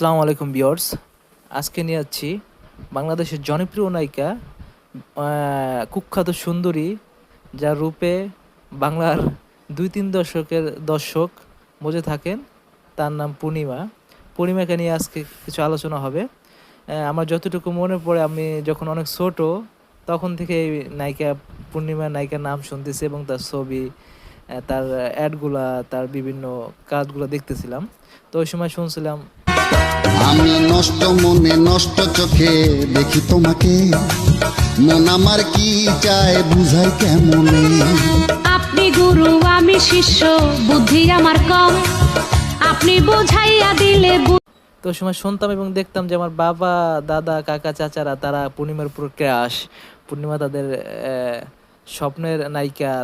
আসসালামু আলাইকুম ভিউয়ার্স। আজকে নিয়ে যাচ্ছি বাংলাদেশের জনপ্রিয় নায়িকা, কুখ্যাত সুন্দরী, যার রূপে বাংলার ২-৩ দশকের দর্শক বুঝে থাকেন। তার নাম পূর্ণিমা। পূর্ণিমাকে নিয়ে আজকে কিছু আলোচনা হবে। আমার যতটুকু মনে পড়ে, আমি যখন অনেক ছোট তখন থেকে এই নায়িকার নাম শুনতেছি এবং তার ছবি, তার অ্যাডগুলা, তার বিভিন্ন কাজগুলো দেখতেছিলাম। তো ওই সময় শুনছিলাম। আমি নষ্ট মনে নষ্ট চোখে দেখি তোমাকে, মন আমার কি চায় বুঝাই কেমনে। আপনি গুরু আমি শিষ্য, বুদ্ধি আমার কম, আপনি বোঝাইয়া দিলে তো ওই সময় শুনতাম এবং দেখতাম যে আমার বাবা, দাদা, কাকা, চাচারা তারা পূর্ণিমার উপর ক্রাশ। পূর্ণিমা তাদের স্বপ্নের নায়িকা।